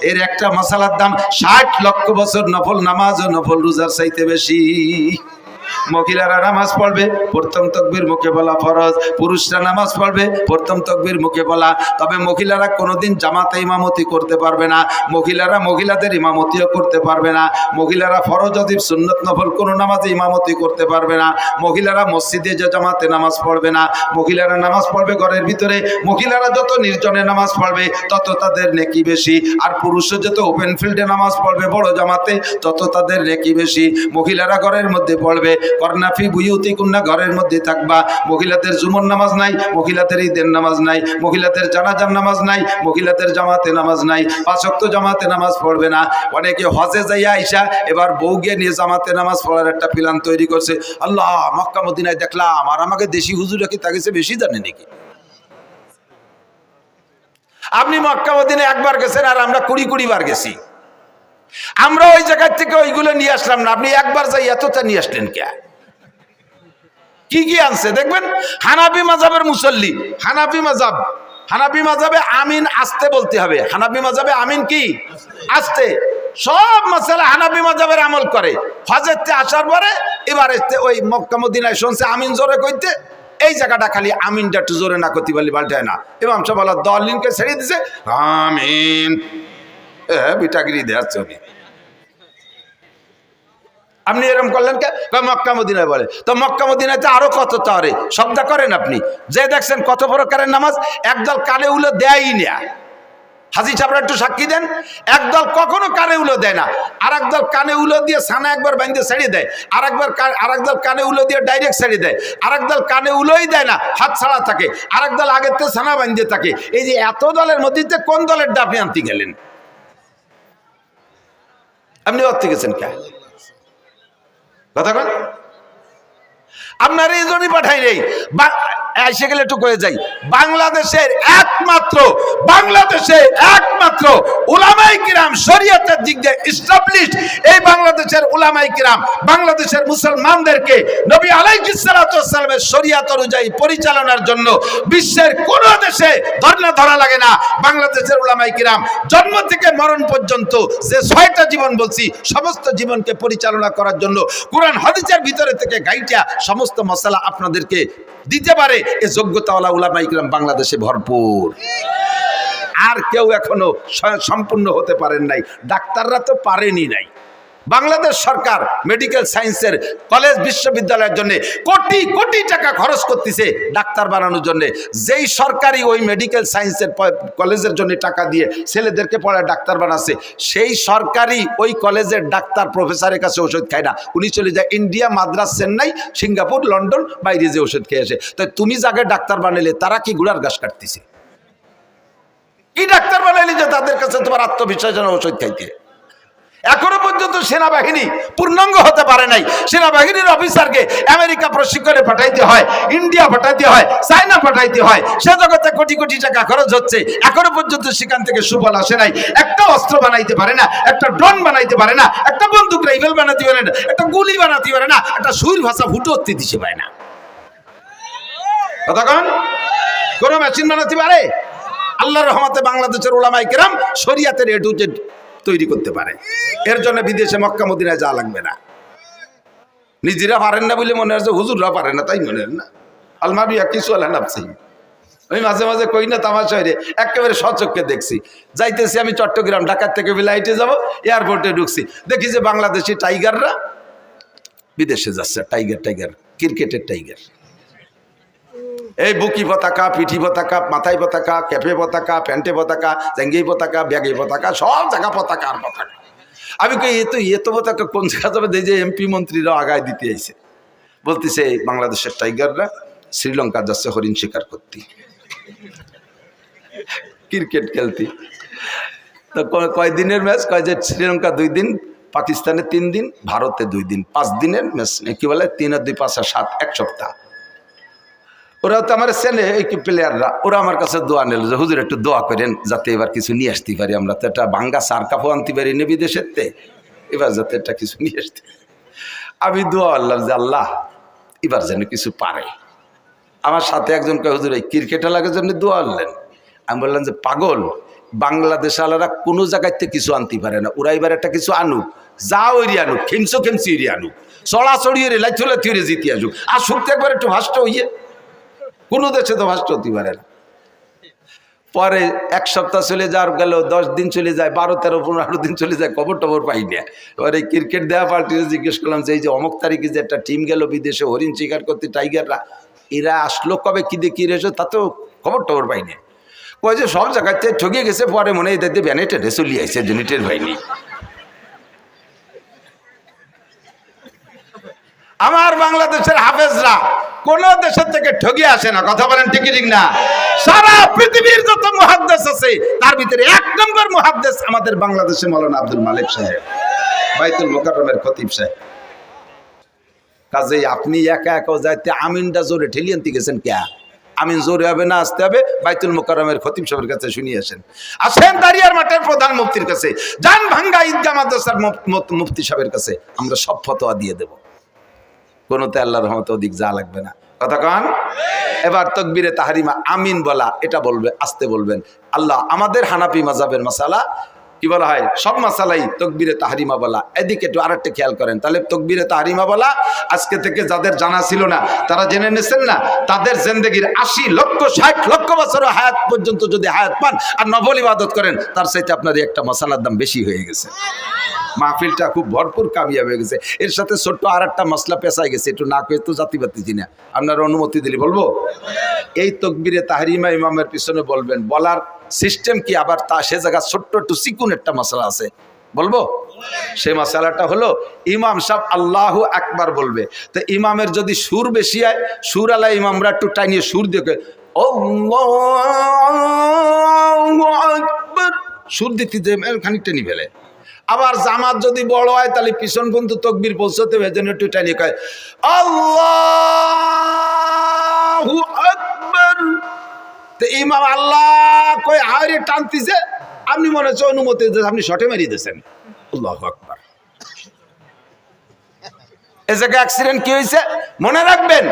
এর একটা মাসালার দাম 60 লক্ষ বছর নফল নামাজ ও নফল রোজার চাইতে বেশি। মহিলারা নামাজ পড়বে, প্রথম তাকবীর মুখে বলা ফরজ। পুরুষরা নামাজ পড়বে, প্রথম তাকবীর মুখে বলা। তবে মহিলারা কোনোদিন জামাতে ইমামতি করতে পারবে না। মহিলারা মহিলাদের ইমামতিও করতে পারবে না। মহিলারা ফরজ ওয়াজিব সুন্নত নফল কোনো নামাজে ইমামতি করতে পারবে না। মহিলারা মসজিদে যে জামাতে নামাজ পড়বে না। মহিলারা নামাজ পড়বে ঘরের ভিতরে। মহিলারা যত নির্জনে নামাজ পড়বে তত তাদের নেকি বেশি। আর পুরুষও যত ওপেন ফিল্ডে নামাজ পড়বে বড় জামাতে তত তাদের নেকি বেশি। মহিলারা ঘরের মধ্যে পড়বে, করনাফি বুয়ুতিকুন্না, ঘরের মধ্যে থাকবা। মহিলাদের জুমর নামাজ নাই, মহিলাদের ঈদের নামাজ নাই, মহিলাদের জানাজার নামাজ নাই, মহিলাদের জামাতে নামাজ নাই। 5 ওয়াক্ত জামাতে নামাজ পড়বে না। অনেকে হজে যাইয়া আইসা এবার বউকে নিয়ে জামাতে নামাজ পড়ার একটা প্ল্যান তৈরি করছে। আল্লাহ, মক্কা মদিনায় দেখলাম, আর আমাকে দেশি হুজুরা কি তাকে বেশি জানে নাকি? আপনি মক্কা মদিনায় একবার গেছেন আর আমরা 20 বার গেছি। আমরা ওই জায়গা থেকে ওইগুলো নিয়ে আসলাম না, আপনি একবার যাই এতটা নিয়ে আসলেন কে? কি কি আনছে দেখবেন। হানাফি মাযহাবের মুসল্লি, হানাফি মাযহাবে আমিন আস্তে বলতে হবে। হানাফি মাযহাবে আমিন কি আস্তে। সব মাসালা হানাফি মাযহাবের আমল করে। হজেতে আসার পরে এবার ওই মক্কা মদিনায় শুনছে আমিন জোরে কইতে, এই জায়গাটা খালি আমিনটা একটু জোরে না করতে পারলে পাল্টায় না। ইমাম সাহেব বলা দলিনকে ছেড়ে দিছে, আমিন বিটাগিরি দেওয়ার ছবি। আপনি এরকম করলেন কে? মক্কা মদিনায় বলে। তো মক্কা মদিনাতে আরো কত তারে শব্দ করেন আপনি। যে দেখছেন কত প্রকারের নামাজ, একদল কানে উলো দেয়ই না। হাজি সাহেবরা একটু সাক্ষী দেন। একদল কখনো কানে উলো দেয় না, আর একদল কানে উলো দিয়ে ছানা একবার বাইন্ধে ছেড়ে দেয়, আর একদল কানে উলো দিয়ে ডাইরেক্ট ছেড়ে দেয়, আর একদল কানে উলোই দেয় না, হাত ছাড়া থাকে, আর একদল আগের থেকে ছানা বাইন্ধে থাকে। এই যে এত দলের মধ্যে কোন দলের আপনি আনতে গেলেন? আপনি অর্থে গেছেন কে কথা বল? আপনার এই জন্যই পাঠাই নেই। এসে গেলে একটু করে যাই। বাংলাদেশের একমাত্র উলামায়ে কিরাম শরীয়তের দিক দিয়ে এস্টাবলিশড এই বাংলাদেশের উলামায়ে কিরাম বাংলাদেশের মুসলমানদেরকে নবী আলাইহিস সালাতু ওয়াস সালামের শরীয়ত অনুযায়ী পরিচালনার জন্য বিশ্বের কোন দেশে ধরা লাগে না। বাংলাদেশের উলামায়ে কিরাম জন্ম থেকে মরণ পর্যন্ত যে 6টা জীবন বলছি, সমস্ত জীবনকে পরিচালনা করার জন্য কোরআন হাদিসের ভিতরে থেকে গাইটা সমস্ত মশলা আপনাদেরকে দিতে পারে এই যোগ্যতাওয়ালা উলামায়ে কিরাম বাংলাদেশে ভরপুর। আর কেউ এখনো সম্পূর্ণ হতে পারেন নাই। ডাক্তাররা তো পারেনি নাই। বাংলাদেশ সরকার মেডিকেল সায়েন্সের কলেজ বিশ্ববিদ্যালয়ের জন্য কোটি কোটি টাকা খরচ করতেছে ডাক্তার বানানোর জন্য। যেই সরকারি ওই মেডিকেল সায়েন্সের কলেজের জন্য টাকা দিয়ে ছেলেদেরকে পড়ায় ডাক্তার বানাচ্ছে, সেই সরকারি ওই কলেজের ডাক্তার প্রফেসরের কাছে ওষুধ খায় না। উনি চলে যায় India, Madras, Chennai, Singapore, London, বাইরে যে ওষুধ খেয়ে আসে। তাই তুমি যাকে ডাক্তার বানাইলে তারা কি গুড়ার ঘাস কাটতেছে? কি ডাক্তার বানাইলে যে তাদের কাছে তোমার আত্মবিশ্বাস ওষুধ খাইতে? এখনো পর্যন্ত সেনাবাহিনী পূর্ণাঙ্গ হতে পারে নাই। সেনাবাহিনীর অফিসারকে আমেরিকা প্রশিক্ষণে পাঠাইতে হয়, ইন্ডিয়া পাঠাইতে হয়, চায়না পাঠাইতে হয়। সে জগতে কোটি কোটি টাকা খরচ হচ্ছে, এখনো পর্যন্ত সেখান থেকে সুফল আসে নাই। একটা অস্ত্র বানাইতে পারে না, একটা ড্রোন বানাইতে পারে না, একটা বন্দুক রাইফেল বানাতে পারে না, একটা গুলি বানাতে পারে না, একটা সুর ভাষা ফুটো হতে দিতে পারে না। কতক্ষণ কোন মেশিন বানাতে পারে? আল্লাহর রহমতে বাংলাদেশের উলামায়ে কিরাম শরীয়তের এ টু জেড তৈরি করতে পারে। এর জন্য বিদেশে মক্কা মদিনায় যাওয়া লাগবে না। নিজেরা পারেন না বলে মনে হচ্ছে হুজুররা পারে না, তাই মনে হয় না। আলমাবিয়া কিছু আল্লাহ নাফসি। আমি মাঝে মাঝে কই না তামাশা হয়ে একেবারে সচক্ষে দেখছি। যাইতেছি আমি চট্টগ্রাম, ঢাকার থেকে ফ্লাইটে যাব, এয়ারপোর্টে ঢুকছি, দেখি যে বাংলাদেশি টাইগাররা বিদেশে যাচ্ছে। টাইগার ক্রিকেটের টাইগার। এই বুকি পতাকা, পিঠি পতাকা, মাথায় পতাকা, ক্যাপে পতাকা, প্যান্টে পতাকা, জাঙ্গি পতাকা, ব্যাগে পতাকা, সব জায়গা পতাকা আর পতাকা। আমি কই এত পতাকা কোন জায়গা যাবে? যে এমপি মন্ত্রীরা আগায় দিতে আইছে। বলতেছে বাংলাদেশের টাইগাররা শ্রীলঙ্কা যাচ্ছে হরিণ শিকার করতে, ক্রিকেট খেলতে। তো কয়দিনের ম্যাচ? কয় যে শ্রীলঙ্কা 2 দিন, পাকিস্তানে 3 দিন, ভারতে 2 দিন, 5 দিনের ম্যাচ। কি বলে 3 আর 2 5 আর 7, 1 সপ্তাহ। ওরা তো আমার চেনে এই প্লেয়াররা, ওরা আমার কাছে দোয়া নিল যে হুজুর একটু দোয়া করেন যাতে এবার কিছু নিয়ে আসতে পারি। আমরা তো একটা ভাঙ্গা সার কাপড় আনতে পারি না বিদেশের তে, এবার যাতে একটা কিছু নিয়ে আসতে। আমি দোয়া আল্লাহ যে আল্লাহ এবার যেন কিছু পারে। আমার সাথে একজন কয় হুজুর এই ক্রিকেট খেলার জন্য দোয়া আনলেন। আমি বললাম যে পাগল, বাংলাদেশ আলাদা কোনো জায়গায় থেকে কিছু আনতে পারে না, ওরা এবার একটা কিছু আনুক, যা ওইরি আনুক, খেমসো খেমসি এরি আনুক, চড়াচড়ি এরে লাইথলে থিরে জিতে আসুক, আর শুকতে একবার একটু ভাষ্ট হইয়ে, কোনো দেশে তো ভাষ্ট হতে পারে না। পরে এক সপ্তাহ চলে যাওয়ার গেল, 10 দিন চলে যায়, 12, 13, 15 দিন চলে যায়, খবর টবর পাই না। এবার এই ক্রিকেট দেওয়া পার্টিতে জিজ্ঞেস করলাম যে এই যে অমুক তারিখে যে একটা টিম গেল বিদেশে হরিণ শিকার করতে, টাইগাররা, এরা আসলো কবে, কি দিয়ে কি রেসো, তাতেও খবর টবর পাই না। ওই যে সব জায়গাতে ঠকে গেছে, পরে মনে হয় এদের ভ্যানে টেনে চলিয়ে আসছে, জেনিটের ভাইনি। আমার বাংলাদেশের হাফেজরা কোন দেশের থেকে ঠগিয়ে আসে না, কথা বলেন ঠিক ঠিক না? সারা পৃথিবীর যত মুহাদ্দিস আছে তার ভিতরে 1 নম্বর মুহাদ্দিস আমাদের বাংলাদেশে মাওলানা আব্দুল মালিক সাহেব, বাইতুল মুকাররমের খতিব সাহেব। কাজেই আপনি একা একা যাইতে আমিনটা জোরে ঠেলিয়ে আনতে গেছেন কে? আমিন জোরে হবে না, আসতে হবে বাইতুল মুকাররমের খতিব সাহেবের কাছে শুনিয়ে আসেন। আসেন দাঁড়িয়ার মাঠের প্রধান মুফতির কাছে, জান ভাঙ্গা ঈদগাহ মাদ্রাসার মুফতি সাহেবের কাছে, আমরা সব ফতোয়া দিয়ে দেব, কোনোতে আল্লাহর রহমতে ওদিক যা লাগবে না। কথা কন? এবার তাকবীরে তাহরিমা আমিন বলা, এটা বলবে, আসতে বলবেন। আল্লাহ আমাদের হানাফি মাযহাবের মাসালা কি বলা হয়, সব মাসালাই তাকবীরে তাহরিমা বলা। এদিকে একটু আরেকটা খেয়াল করেন, তাহলে তাকবীরে তাহরিমা বলা আজকে থেকে যাদের জানা ছিল না তারা জেনে নিছেন না, তাদের জিন্দেগির 80 লক্ষ 60 লক্ষ বছর হায়াত পর্যন্ত যদি হায়াত পান আর নফল ইবাদত করেন, তার চাইতে আপনার একটা মশালার দাম বেশি হয়ে গেছে। মাহফিলটা খুব ভরপুর কামিয়াব হয়ে গেছে। এর সাথে ছোট্ট আর একটা মশলা পেঁচাই গেছে, একটু না কয়ে তো জাতি পাতিছি না, আপনার অনুমতি দিলে বলবো। এই তাকবীরে তাহরিমা ইমামের পিছনে বলবেন, বলার সিস্টেম কি, আবার তা সে জায়গা ছোট্ট একটু চিকুন একটা মশলা আছে, বলবো। সেই মশলাটা হলো ইমাম সাহেব আল্লাহু আকবার বলবে, তো ইমামের যদি সুর বেশি হয়, সুর আলা ইমামরা একটু টাইনিয়ে সুর দিয়ে আল্লাহু আকবার সুর দিতে খানিকটা নি ফেলে। আবার জামাত যদি বড় হয় তাহলে পিছন পর্যন্ত তাকবীর পৌঁছতে হবে, যেন একটু টাইনিয়ে কয় আল্লাহু আকবার। তো ইমাম আল্লাহ কয় হারে টানতিছে, আপনি মনে হচ্ছে অনুমতি দিয়েছেন, আপনি শটে মেরিয়ে দিয়েছেন আল্লাহু আকবার। এ জায়গায় অ্যাক্সিডেন্ট কি হয়েছে মনে রাখবেন,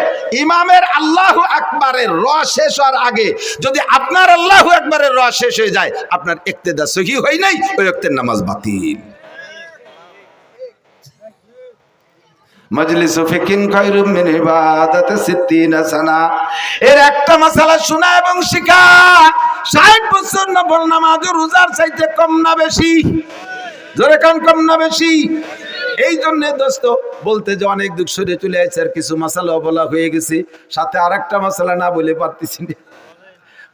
ইমামের আল্লাহু আকবারের র শেষ হওয়ার আগে যদি আপনার আল্লাহু আকবারের র শেষ হয়ে যায়, আপনার ইক্তেদা সহি হয় নাই, ওই ওয়াক্তের নামাজ বাতিল। মজলিস ফিকিন খায়রুম মিন ইবাদাতি 60 সানা। এর একটা মাসালা শোনা এবং শিখা 60 বছর নফল নামাজ রোজার চাইতে কম না বেশি? জোরে কান, কম না বেশি? এই জন্য দোস্ত বলতে যে অনেক দুঃখ সরে চলে আসছে, আর কিছু মাসালা বলা হয়ে গেছে, সাথে আর একটা মাসালা না বলে পারতেছি না।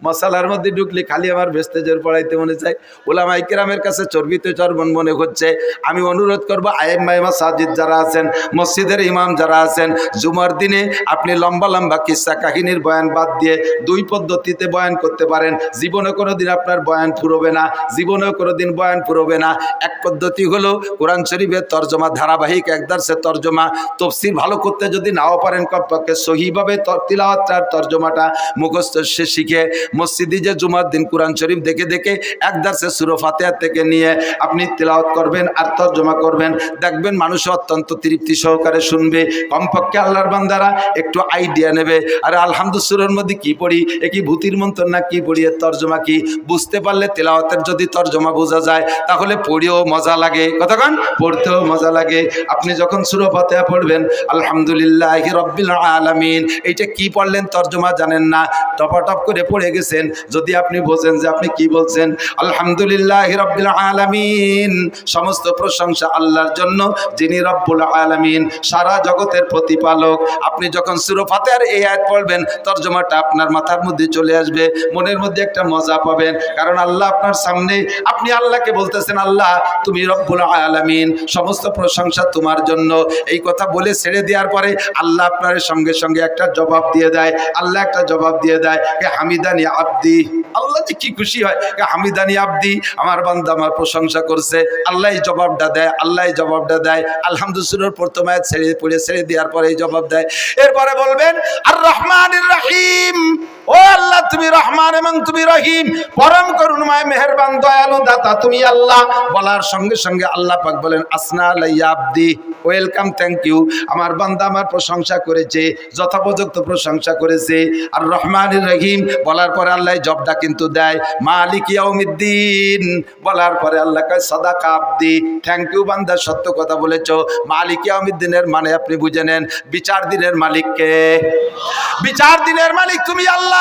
মশালার মধ্যে ঢুকলে খালি আমার ভেস্তেজের পড়াইতে মনে চাই। ওলামায়ে কেরামের কাছে চর্বিতে চর্বণ মনে হচ্ছে। আমি অনুরোধ করবো আইম্মায়ে মাসাজিদ যারা আছেন, মসজিদের ইমাম যারা আছেন, জুমার দিনে আপনি লম্বা লম্বা কিস্সা কাহিনীর বয়ান বাদ দিয়ে 2 পদ্ধতিতে বয়ান করতে পারেন। জীবনে কোনোদিন আপনার বয়ান ফুরবে না, জীবনেও কোনোদিন বয়ান ফুরবে না। এক পদ্ধতি হলো কোরআন শরীফের তর্জমা, ধারাবাহিক এক দার্সের তর্জমা। তাফসীর ভালো করতে যদি নাও পারেন, কমপক্ষে সহিভাবে তিলাওয়াতটার তর্জমাটা মুখস্থ শিখে মসজিদে যে জুমার দিন কোরআন শরীফ দেখে দেখে এক দার্সে সূরা ফাতিহা থেকে নিয়ে আপনি তিলাওয়াত করবেন আর তর্জমা করবেন, দেখবেন মানুষ অত্যন্ত তৃপ্তি সহকারে শুনবে। কমপক্ষে আল্লাহর বান্দারা একটু আইডিয়া নেবে, আরে আলহামদুলিল্লাহ সূরার মধ্যে কি পড়ি, এ কি ভূতির মন্ত্র না কি পড়ি, এর তর্জমা কি বুঝতে পারলে, তেলাওয়াতের যদি তর্জমা বোঝা যায় তাহলে পড়েও মজা লাগে, কতক্ষণ পড়তেও মজা লাগে। আপনি যখন সূরা ফাতিহা পড়বেন আলহামদুলিল্লাহি রাব্বিল আলামিন, এইটা কি পড়লেন তর্জমা জানেন না, টপাটপ করে পড়ে গেছেন। যদি আপনি বোঝেন যে আপনি কি বলছেন, আলহামদুলিল্লাহি রাব্বিল আলামিন, সমস্ত প্রশংসা আল্লাহর জন্য যিনি রব্বুল আলামিন, সারা জগতের প্রতিপালক। আপনি যখন সূরা ফাতিহার এই আয়াত পড়বেন, তর্জমাটা আপনার মাথার মধ্যে চলে আসবে, মনের মধ্যে একটা মজা পাবেন, কারণ আল্লাহ আপনার সামনে, আপনি আল্লাহকে বলতেছেন আল্লাহ তুমি রব্বুল আলামিন, সমস্ত প্রশংসা তোমার জন্য। এই কথা বলে ছেড়ে দেওয়ার পরে আল্লাহ আপনার সঙ্গে সঙ্গে একটা জবাব দিয়ে দেয়। আল্লাহ একটা জবাব দিয়ে দেয়, হামিদানি আব্দি। আল্লাহ যে কি খুশি হয়, হামিদানি আব্দি, আমার বান্দা আমার প্রশংসা করছে। আল্লাহ জবাবটা দেয়, আল্লাহ জবাবটা দেয়। আলহামদুলিল্লাহ প্রথম আয়াত ছেড়ে দেওয়ার পরে এই জবাব দেয়। এরপরে বলবেন আর রহমানির রহিম, ও আল্লাহ তুমি রহমান এবং তুমি রহিম, পরম করুণাময় মেহেরবান দয়ালু দাতা তুমি আল্লাহ। বলার সঙ্গে সঙ্গে আল্লাহ পাক বলেন আসনা আলাইয়া আবদি, ওয়েলকাম, থ্যাংক ইউ। আমার বান্দা আমার প্রশংসা করেছে, যথোপযুক্ত প্রশংসা করেছে। আর রহমানির রহিম বলার পরে আল্লাহ জবটা কিন্তু দেয় মালিক ইয়াউমিদ্দিন, বলার পরে আল্লাহ কয় সাদাকা আবদি, থ্যাংক ইউ বান্দা, সত্য কথা বলেছো। মালিক ইয়াউমিদ্দিনের মানে আপনি বুঝে নেন বিচার দিনের মালিককে, বিচার দিনের মালিক তুমি আল্লাহ,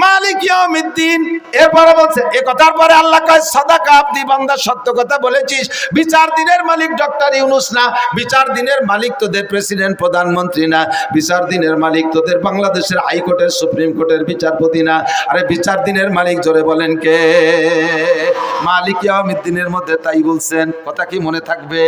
মালিক ইয়াউমিদ্দিন। এরপরে বলছে এ কথার পরে আল্লাহ কয় সাদাকা আবদি, বান্দা সত্য কথা বলেছিস। বিচার দিনের মালিক ডক্টর ইউনূস না, বিচার দিনের মালিক তোদের প্রেসিডেন্ট প্রধানমন্ত্রী না, বিচার দিনের মালিক তোদের বাংলাদেশের হাইকোর্টের সুপ্রিম কোর্টের বিচারপতি না। আরে বিচার দিনের মালিক জোরে বলেন কে? মালিক ইয়াউমিদ্দিনের মধ্যে তাই বলছেন, কথা কি মনে থাকবে?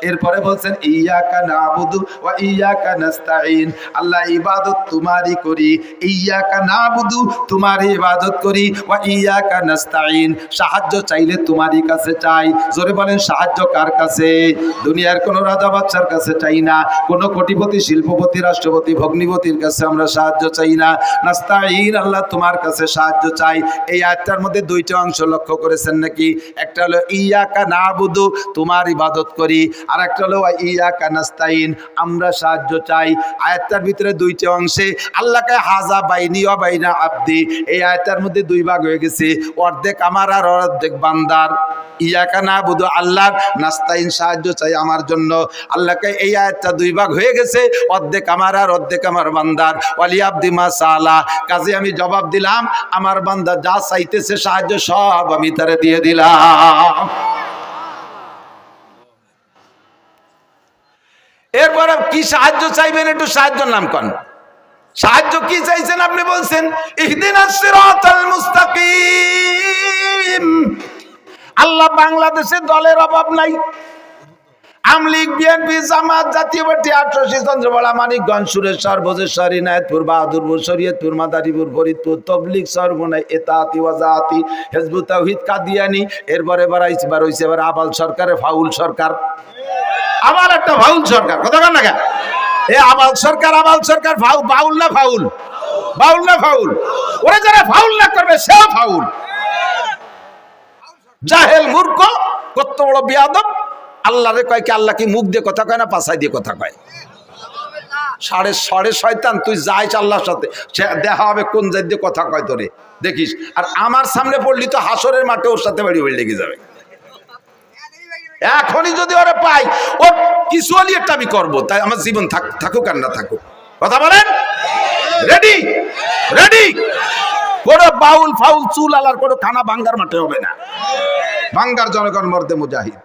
এরপরে বলছেন ইয়াকা নাবুদু ওয়া ইয়াকা নাস্তাঈন, আল্লাহ ইবাদত তোমারই করি, ইয়াকা নাবুদু তোমারই ইবাদত করি, ওয়া ইয়াকা নাস্তাঈন সাহায্য চাইলে তোমারই কাছে চাই। জোরে বলেন সাহায্য কার কাছে? দুনিয়ার কোন রাজা বাদশার কাছে চাই না, কোন কোটিপতি শিল্পপতি রাষ্ট্রপতি ভগ্নিপতির কাছে আমরা সাহায্য চাই না। নাস্তাঈন আল্লাহ তোমার কাছে সাহায্য চাই। এই আয়াতটার মধ্যে দুইটা অংশ লক্ষ্য করেছেন নাকি? একটা হলো ইয়াকা নাবুদু তোমার ইবাদত করি, আর একটা হলো ইয়াকা নাস্তাঈন আমরা সাহায্য চাই। আয়াতটার ভিতরে দুইটা অংশে আল্লাহকে হাজা বাইনি ওয়া বাইনা আবদি, এই আয়াতটার মধ্যে দুই ভাগ হয়ে গেছে, অর্ধেক আমার আর অর্ধেক বান্দার। ইয়াকা নাবুদু আল্লাহর, নাস্তাঈন সাহায্য চাই আমার জন্য। আল্লাহকে এই আয়াতটা দুই ভাগ হয়ে গেছে, অর্ধেক আমার আর অর্ধেক আমার বান্দার। ওয়ালি আবদি মা সালা, কাজে আমি জবাব দিলাম আমার বান্দা যা চাইতেছে সাহায্য সব আমি তারে দিয়ে দিলাম। এরপরে কি সাহায্য চাইবেন একটু সাহায্যের নাম কোন? সাহায্য কি চাইছেন আপনি? বলছেন ইহদিনাস সিরাতাল মুস্তাকিম। আল্লাহ বাংলাদেশে দলের অভাব নাই, আমলিগ বিএনপি জামাত জাতীয় পার্টি 88 চন্দ্রবাড়া মানিকগঞ্জ সুরেশ্বর ভোজেশ্বর ইনায়েতপুর বাহাদুরপুর শরীয়তপুর মাদারীপুর ফরিদপুর তবলিগ সরবনাই এতাতি ওয়াজাতি হিজবুত তাওহীদ কাদিয়ানি। এরপরে বার হইছে এবার আবাল সরকারে ফাউল সরকার, আবার একটা ফাউল সরকার, কথা কন না কেন? এ আবাল সরকার বাউল না ফাউল? বাউল না ফাউল? ওরা যারা ফাউল না করবে সেও ফাউল। জাহেল মূর্খ, কত বড় বিয়াদব। আল্লাহরে কয় কি আল্লাহ কি মুখ দিয়ে কথা কয় না পাছাই দিয়ে কথা কয়? সাড়ে শয়তান, তুই যাইস আল্লাহর সাথে দেখা হবে কোন জাত দিয়ে কথা কয় তোরে দেখিস। আর আমার সামনে পড়লি তো হাসরের মাঠে ওর সাথে বাড়ি লেগে যাবে। এখনই যদি ওরা পাই ওর কিছু হলি একটা আমি করবো, তাই আমার জীবন থাকুক আর না থাকুক। কথা বলেন? Ready ready? কোনো বাউল ফাউল চুল আলার কোনো খানা ভাঙ্গার মাঠে হবে না। ভাঙ্গার জনগণ মর্দে মুজাহিদ।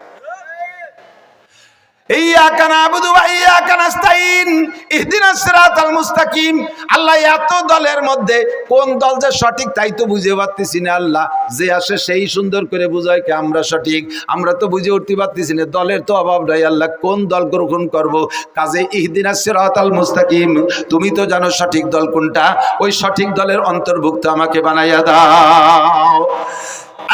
ইয়াকা নাবুদু ওয়া ইয়াকা নাস্তাঈন ইহদিনাস সিরাতাল মুস্তাকিম। আল্লাহ এত দলের মধ্যে কোন দল যে সঠিক তাই তো বুঝে পারতেছি না। আল্লাহ যে আসে সেই সুন্দর করে বুঝায় কি আমরা সঠিক, আমরা তো বুঝে উঠতে পারতেছি না। দলের তো অভাব নাই, আল্লাহ কোন দল গ্রহণ করব? কাজে ইহদিনাস সিরাতাল মুস্তাকিম, তুমি তো জানো সঠিক দল কোনটা, ওই সঠিক দলের অন্তর্ভুক্ত আমাকে বানাইয়া দাও।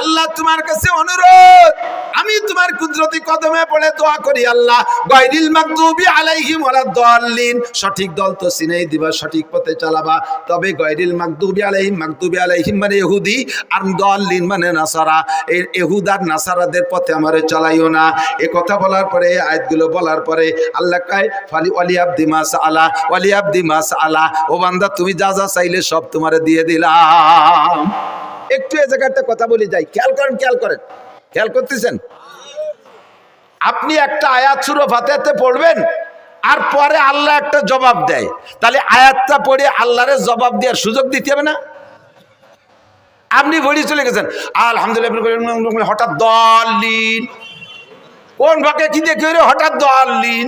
আল্লাহ তোমার কাছে অনুরোধ, আমি তোমার কুদরতি কদমে পড়ে দোয়া করি আল্লাহ গায়রিল মাগদুবি আলাইহিম ওয়ালাদ-দাল্লিন, সঠিক দল তো চিনেই দিবা, সঠিক পথে চালাবা। তবে গায়রিল মাগদুবি আলাইহিম মানে ইহুদি, আর দাল্লিন মানে নাসারা, এই ইহুদার নাসারাদের পথে আমারে চালাইও না। এই কথা বলার পরে, এই আয়াতগুলো বলার পরে আল্লাহ কয় ফালি ওয়ালি আবদি মা সাআলা ওয়ালি আবদি মা সাআলা, ও বান্দা তুমি যা যা চাইলে সব তোমারে দিয়ে দিলাম। একটু এই জায়গাটা কথা বলে যাই, খেয়াল করেন খেয়াল করতেছেন? আপনি একটা আয়াত সূরা ফাতিহাতে পড়বেন আর পরে আল্লাহ একটা জবাব দেয়, তাহলে আয়াতটা পড়ে আল্লাহরে জবাব দেওয়ার সুযোগ দিতে হবে না? আপনি বলি চলে গেছেন আলহামদুলিল্লাহ, হঠাৎ দাল্লিন, কোন ভাগে কি দেখে হঠাৎ দাল্লিন?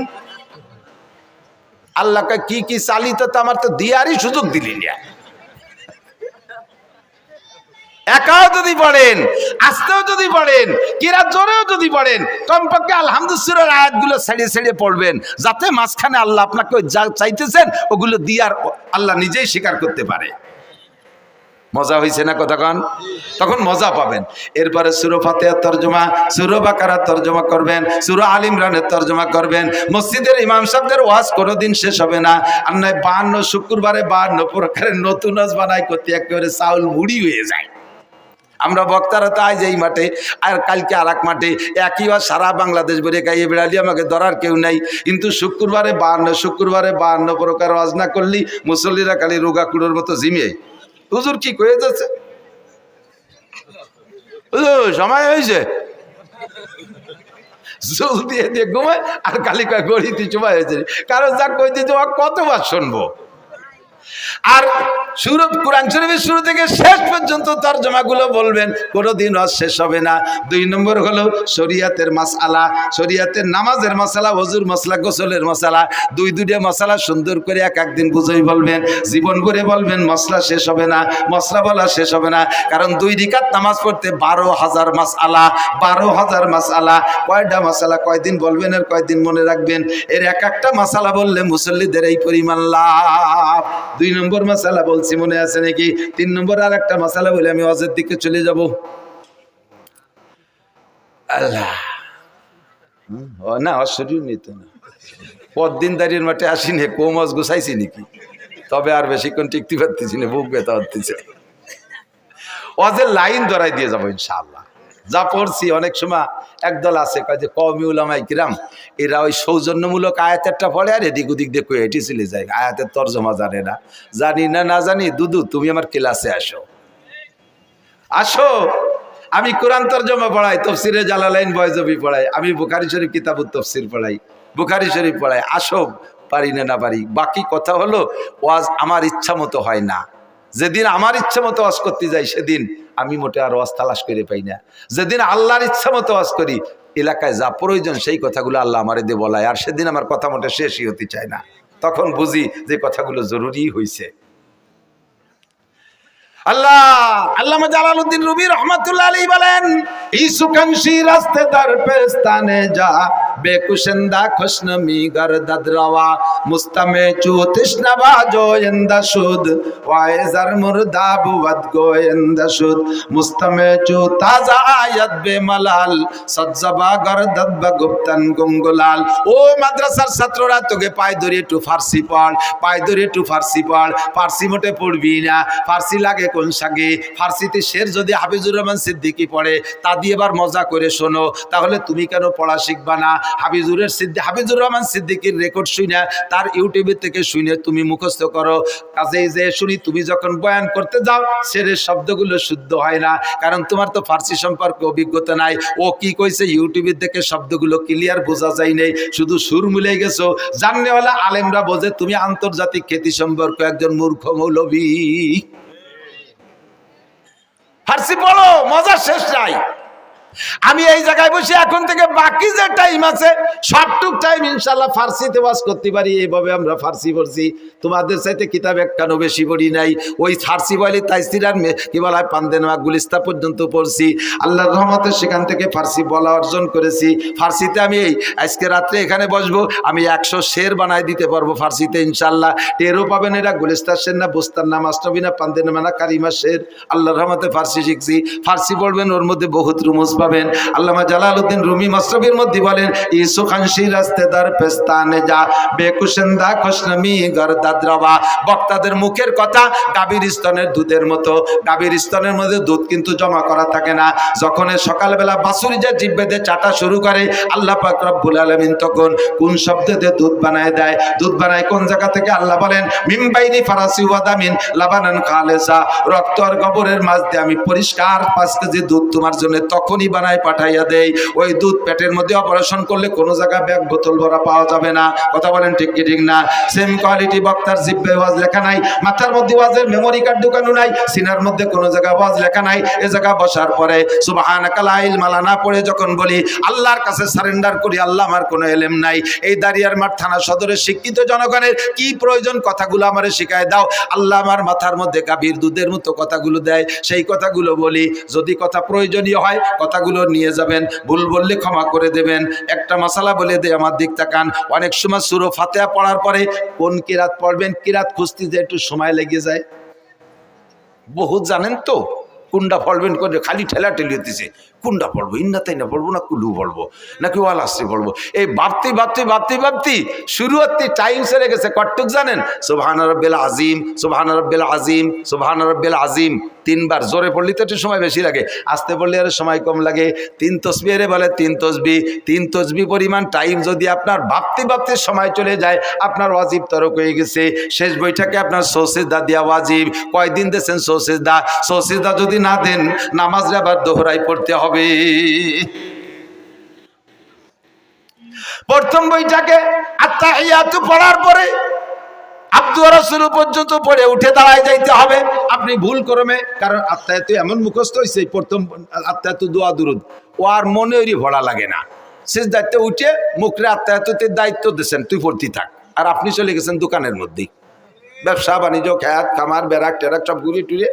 আল্লাহকে কি কি চালিত আমার তো দিয়ারই সুযোগ দিলি না। একাও যদি পড়েন, আস্তেও যদি পড়েন, কিরা জোরেও যদি পড়েন, কমপক্ষে আলহামদুলিল্লাহ আয়াতগুলো ছেড়ে পড়বেন, যাতে মাঝখানে আল্লাহ আপনাকে যা চাইতেছেন ওগুলো দিয়ার আল্লাহ নিজেই স্বীকার করতে পারে। মজা হয়েছে না কতক্ষণ? তখন মজা পাবেন। এরপরে সূরা ফাতিহার তরজমা, সূরা বাকারার তরজমা করবেন, সূরা আল ইমরানের তরজমা করবেন। মসজিদের ইমাম সাহেবদের ওয়াজ কোনোদিন শেষ হবে না। আর নয় 52 শুক্রবারে 52 প্রকারের নতুন ওয়াজ বানাই করতে একেবারে চাউল মুড়ি হয়ে যায়। আমরা বক্তারা তো আজ এই মাঠে আর কালকে আর এক মাঠে, একই ওয়াজ সারা বাংলাদেশ ভরে গাইয়ে বেড়ালি, আমাকে ধরার কেউ নাই। কিন্তু শুক্রবারে 52 প্রকার ওয়াজ না করলি মুসল্লিরা খালি রোগা কুড়োর মতো ঝিমিয়ে, হুজুর কি কয়ে যাচ্ছে, সময় হয়েছে জল দিয়ে দিয়ে ঘুমায় আর কালি কয় গড়িতে সময় হয়েছে। কারণ যা কইতে তোমার কতবার শুনবো। আর কোরআন শরীফের শুরু থেকে শেষ পর্যন্ত তরজমাগুলো বলবেন, কোনোদিন ওয়াজ শেষ হবে না। 2 নম্বর হলো শরিয়াতের মাসআলা, শরিয়াতের নামাজের মাসআলা, ওযুর মাসআলা, গোসলের মাসআলা, দুইটা মাসআলা সুন্দর করে এক একদিন বুঝাই বলবেন, জীবন ভরে বলবেন, মশলা শেষ হবে না, মশলা বলা শেষ হবে না। কারণ 2 রাকাত নামাজ পড়তে 12,000 মাসআলা, 12,000 মাসআলা। কয়টা মাসআলা কয়দিন বলবেন আর কয়দিন মনে রাখবেন? এর এক একটা মাসআলা বললে মুসল্লিদের এই পরিমাণ লাভ। 2 নম্বর মাসালা বলছি, মনে আছে নাকি? 3 নম্বর আর একটা মাসালা বলে আমি ওয়াজের দিকে চলে যাব। আল্লাহ না অশরীর নিত না, পরদিন দাঁড়িয়ে মাঠে আসিনি, কম ওয়াজ গুছাইছি নাকি? তবে আর বেশিক্ষণ টিকতে পারতেছি না, বুক ব্যথা হতেছে। ওয়াজের লাইন ধরাই দিয়ে যাবো ইনশাআল্লাহ। যা পড়ছি অনেক সময় একদল আছে যে কওমি উলামায়ে কিরাম, এরা ওই সৌজন্যমূলক আয়াতেরটা পড়ে আর এদিক ওদিক দিয়ে কয়ে এটি চলে যায়, আয়াতের তর্জমা জানে না। জানি না না জানি, দুদু তুমি আমার ক্লাসে আসো, আসো। আমি কোরআন তর্জমা পড়াই, তাফসীরে জালালাইন বয়জবি পড়াই, আমি বুখারী শরীফ কিতাবুত তাফসীর পড়াই, বুখারী শরীফ পড়াই। আসো, পারি না না পারি। বাকি কথা হলো ওয়াজ আমার ইচ্ছা মতো হয় না। যেদিন আমার ইচ্ছা মতো ওয়াজ করতে যাই সেদিন আমি মোটে আর ওয়াজ তালাশ করে পাই না। যেদিন আল্লাহর ইচ্ছা মতো ওয়াজ করি, এলাকায় যা প্রয়োজন সেই কথাগুলো আল্লাহ আমারে দিয়ে বলায়, আর সেদিন আমার কথা মোটে শেষই হতে চায় না। তখন বুঝি যে কথাগুলো জরুরি হয়েছে। আল্লামা জালালউদ্দিন রুমি রহমাতুল্লাহ আলাইহি বলেন, ইসুকানশি রাস্তে দার পেস্তানে যা বেকুশন্দা খুশনমি গরদদ রওয়া মুস্তামে চু তৃষ্ণাবা জোয়েন্দা সুদ ওয়াইজার মুর্দা বুদ গোয়েন্দা সুদ মুস্তামে চু তাজা আয়াত বেমালাল সজ্জাবা গরদদ বগুপ্তন গুমগুলাল। ও মাদ্রাসার ছাত্ররা, তোকে পায় ধরে একটু ফার্সি পড়, পায় ধরে একটু ফার্সি পড়। ফার্সি মোটে পড়বি না, ফার্সি লাগে কোন সাগে? ফার্সিতে শের যদি হাফিজুর রহমান সিদ্দিকী পড়ে তা দিয়ে এবার মজা করে শোনো, তাহলে তুমি কেন পড়া শিখবা না? হাফিজুর রহমান সিদ্দিকীর রেকর্ড শুনে, তার ইউটিউবের থেকে শুনে তুমি মুখস্থ করো। কাজেই যে শুনি তুমি যখন বয়ান করতে যাও শেরের শব্দগুলো শুদ্ধ হয় না, কারণ তোমার তো ফার্সি সম্পর্কে অভিজ্ঞতা নাই। ও কি কইছে ইউটিউবের থেকে শব্দগুলো ক্লিয়ার বোঝা যায় নাই, শুধু সুর মিলে গেছো। জাননেওয়ালা আলেমরা বোঝে তুমি আন্তর্জাতিক খ্যাতি সম্পর্ক একজন মূর্খ মৌলবী। ফার্সি পড়ো, মজা শেষ নাই। আমি এই জায়গায় বসে এখন থেকে বাকি যে টাইম আছে সবটুক টাইম ইনশাআল্লাহ ফার্সিতে ওয়াজ করতে পারি। এইভাবে আমরা ফার্সি পড়ছি, তোমাদের চাইতে কিতাব একখানো বেশি পড়ি নাই। ওই ফার্সি বলে তাইসির আর কি বলা হয় পান্দেনামা গুলিস্তা পর্যন্ত পড়ছি। আল্লাহর রহমতে সেখান থেকে ফার্সি বলা অর্জন করেছি। ফার্সিতে আমি এই আজকে রাত্রে এখানে বসবো, আমি 100 শের বানায় দিতে পারবো ফার্সিতে ইনশাআল্লাহ। টেরও পাবেন এরা গুলিস্তার শের না, বুস্তার না, মাস্টাবি না, পান্দেনামা না, কারিমা শের। আল্লাহর রহমতে ফার্সি শিখছি। ফার্সি পড়বেন, ওর মধ্যে বহুত রুমুজ পাবেন। আল্লামা জালালউদ্দিন রুমি মাসরাবির মধ্যে বলেন, ইসু খানশি রাস্তেদার পেস্তানে যা বেকুশন্দা খুশনমি গরদাদ রওয়া। বক্তাদের মুখের কথা গাভীর স্তনের দুধের মতো। গাভীর স্তনের মধ্যে দুধ কিন্তু জমা করা থাকে না। যখন সকালবেলা বাছুরি যে জিহ্বা দিয়ে চাটা শুরু করে, আল্লাহ পাক রব্বুল আলামিন তখন কোন শব্দ দিয়ে দুধ বানায় দেয়? দুধ বানায় কোন জায়গা থেকে? আল্লাহ বলেন, মিন বাইনি ফারাসি ওয়া দামিন লাবানান খালেসা। রক্ত আর গোবরের মাঝ দিয়ে আমি পরিষ্কার 5 কেজি দুধ তোমার জন্য তখনই বানায় পাঠাইয়া দেই। ওই দুধ পেটের মধ্যে অপারেশন করলে কোনো জায়গায় ব্যাগ বোতল ভরা পাওয়া যাবে না। কথা বলেন ঠিক কি ঠিক না? সেম কোয়ালিটি বক্তার জিহ্বায় ওয়াজ লেখা নাই, মাথার মধ্যে ওয়াজের মেমোরি কার্ড ঢুকানো নাই, সিনার মধ্যে কোনো জায়গায় ওয়াজ লেখা নাই। এ জায়গা বসার পরে সুবহানাকা লা ইলমা লানা পড়ে যখন বলি আল্লাহর কাছে সারেন্ডার করি, আল্লাহ আমার কোনো এলেম নাই। এই দাঁড়িয়ারমাঠ থানা সদরের শিক্ষিত জনগণের কি প্রয়োজন কথাগুলো আমারে শিখায় দাও। আল্লাহ আমার মাথার মধ্যে গাভীর দুধের মতো কথাগুলো দেয়, সেই কথাগুলো বলি। যদি কথা প্রয়োজনীয় হয় কথাগুলো নিয়ে যাবেন, ভুল বললে ক্ষমা করে দেবেন। একটা মাসালা বলে দে, আমার দিক তাকান। অনেক সময় সূরা ফাতিহা পড়ার পরে কোন কিরাত পড়বেন, কিরাত খুঁজতে যে একটু সময় লেগে যায়। বহুত জানেন তো কুন্ডা ফলবেন করে খালি ঠেলা ঠেলি হতেছে কুন্ডা পড়বো ইন্না তাই না পড়বো না কুলু পড়বো নাকি ওয়াল আসতে পড়বো এই ভাবতে শুরু হতে টাইম সেরে গেছে কটটুক জানেন সুবহান রাব্বিল আজিম সুবহান রাব্বিল আজিম সুবহান রাব্বিল আজিম 3 বার জোরে পড়লে তো একটু সময় বেশি লাগে আস্তে পড়লে আর সময় কম লাগে 3 তসবিহে বলে 3 তসবিহ পরিমাণ টাইম যদি আপনার ভাবতে সময় চলে যায় আপনার ওয়াজিব তরক হয়ে গেছে শেষ বইটাকে আপনার সৌসিজদা দিয়া ওয়াজিব কয়দিন দিয়েছেন সৌসিজদা যদি না দেন নামাজে আবার দোহরাই পড়তে হবে প্রথম বইটাকে আত্তাহিয়াতু পড়ার পরে আব্দু রাসূল পর্যন্ত পড়ে উঠে দাঁড়ায় যাইতে হবে আপনি ভুল করবে কারণ আত্তাহিয়াতু এমন মুখস্থ হইছে প্রথম আত্তাহিয়াতু দোয়া দুরুদ ও আর মনে ওই ভরা লাগে না সিজদাতে উঠে মুখরে আত্তাহিয়াতুর দায়িত্ব দিয়েছেন তুই পড়তে থাক আর আপনি চলে গেছেন দোকানের মধ্যে ব্যবসা বাণিজ্য খেত খামার বেরাক টেরাক সব ঘুরে টুরে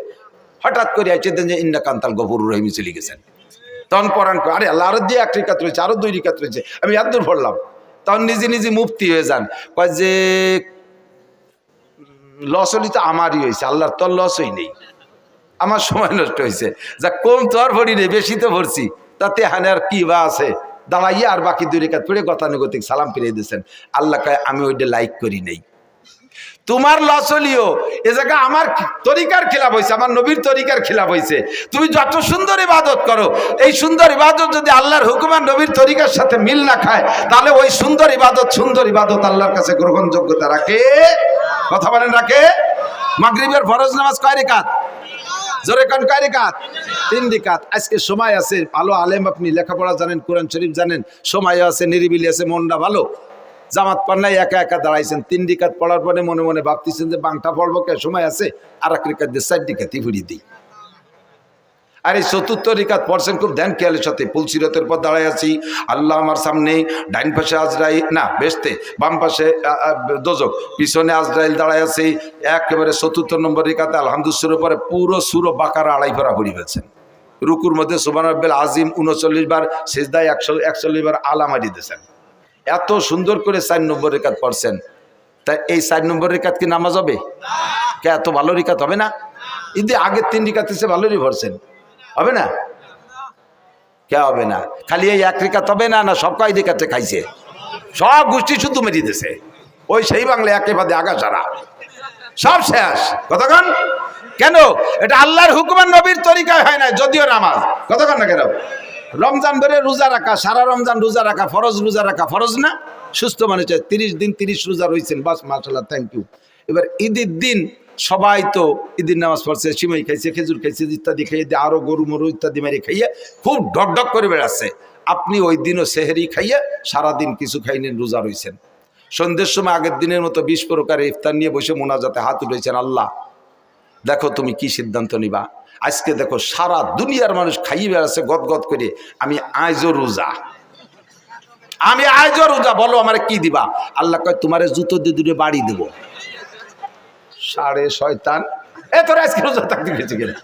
হঠাৎ করে আইছে দেন যে ইন্না কান্তাল গফুরুর রহিম চলে গেছেন তখন পরাণ আরে আল্লাহ আরো দিয়ে 1 রিকাত রয়েছে আরো 2 রিকাত রয়েছে আমি এত দূর পড়লাম তখন নিজে মুফতি হয়ে যান কয় যে লস হলি তো আমারই হয়েছে আল্লাহর তোর লসই নেই আমার সময় নষ্ট হয়েছে যা কম তো আর ভরি নেই বেশি তো ভরছি তাতে হানে আর কি বা আছে দাঁড়াইয়া আর বাকি 2 রিকাত পড়ে গতানুগতিক সালাম ফিরিয়ে দিয়েছেন আল্লাহ কয় আমি ওইটা লাইক করি নাই তোমার লস হলিও এ জায়গা আমার তরিকার খিলাফ হয়েছে আমার নবীর তরিকার খিলাফ হয়েছে তুমি যত সুন্দর ইবাদত করো এই সুন্দর ইবাদত যদি আল্লাহর হুকুম আর নবীর তরিকার সাথে মিল না খায় তাহলে ওই সুন্দর ইবাদত আল্লাহর কাছে গ্রহণযোগ্যতা রাখে কথা বলেন রাখে মাগরিবের ফরজ নামাজ কয় রাকাত জোরে কোন কয় রাকাত 3 রাকাত আজকে সময় আছে ভালো আলেম আপনি লেখাপড়া জানেন কোরআন শরীফ জানেন সময় আছে নিরিবিলি আছে মনটা ভালো জামাত পান্নায় একা দাঁড়াইছেন 3 রিকাত পড়ার পরে মনে মনে ভাবতেছেন যে বাংটা পড়বো কে সময় আছে আর 1 রিকাত দিয়ে 4 রিকাতই ভরিয়ে দিই আর এই 4র্থ রিকাত পড়ছেন খুব ধ্যান খেয়ালের সাথে পুলসিরতের পর দাঁড়ায় আছি আল্লাহ আমার সামনে ডাইন পাশে আজরাইল না বেহেশতে বাম পাশে দোজখ পিছনে আজরাইল দাঁড়ায় আছে একেবারে 4র্থ নম্বর রিকাতে আলহামদুলিল্লাহর পরে পুরো সূরা বাকারা 2.5 পারা পড়ে ফেলছেন রুকুর মধ্যে সুবহান রাব্বিল আজিম 39 বার সিজদায় 141 বার আলা মারি দিয়েছেন এত সুন্দর করে 4 নম্বর রিকাত পড়ছেন তাই এই 4 নম্বর রিকাত কি নামাজ হবে কে এত ভালো রিকাত হবে না ঈদে আগের 3 রিকাত এসে ভালোই পড়ছেন হবে না কে হবে না খালি এই 1 রিকাত হবে না না সব কয় রিকাতে খাইছে সব গোষ্ঠী শুধু মেরে দিয়েছে ওই সেই বাংলা একেবারে আগা সারা সব শেষ কতক্ষণ কেন এটা আল্লাহর হুকুম আর নবীর তরিকায় হয় না যদিও নামাজ কতক্ষণ না কেন রমজান ধরে রোজা রাখা সারা রমজান রোজা রাখা রোজা রাখা ফরজ না সুস্থ মানুষ 30 দিন 30 রোজা রয়েছেন বাস মাশাআল্লাহ থ্যাংক ইউ এবার ঈদের দিন সবাই তো ঈদের নামাজ পড়ছে সিমাই খাইছে খেজুর খাইছে ইত্যাদি খাইয়ে দিয়ে আরো গরু মরু ইত্যাদি মেরে খাইয়ে খুব ঢকঢক করে বেড়াচ্ছে আপনি ওই দিনও সেহরি খাইয়ে সারাদিন কিছু খাইলেন রোজা রয়েছেন সন্ধ্যের সময় আগের দিনের মতো 20 প্রকারের ইফতার নিয়ে বসে মোনাজাতে হাত উঠেছেন আল্লাহ দেখো তুমি কি সিদ্ধান্ত নিবা আজকে দেখো সারা দুনিয়ার মানুষ খাইয়ে বেড়াচ্ছে গদগদ করে আমি আজও রোজা বলো আমার কি দিবা আল্লাহ কয় তোমারে জুতো দিয়ে দূরে বাড়ি দেবো সাড়ে শয়তান তোরা আজকে রোজা থাকতে গেছে কিনা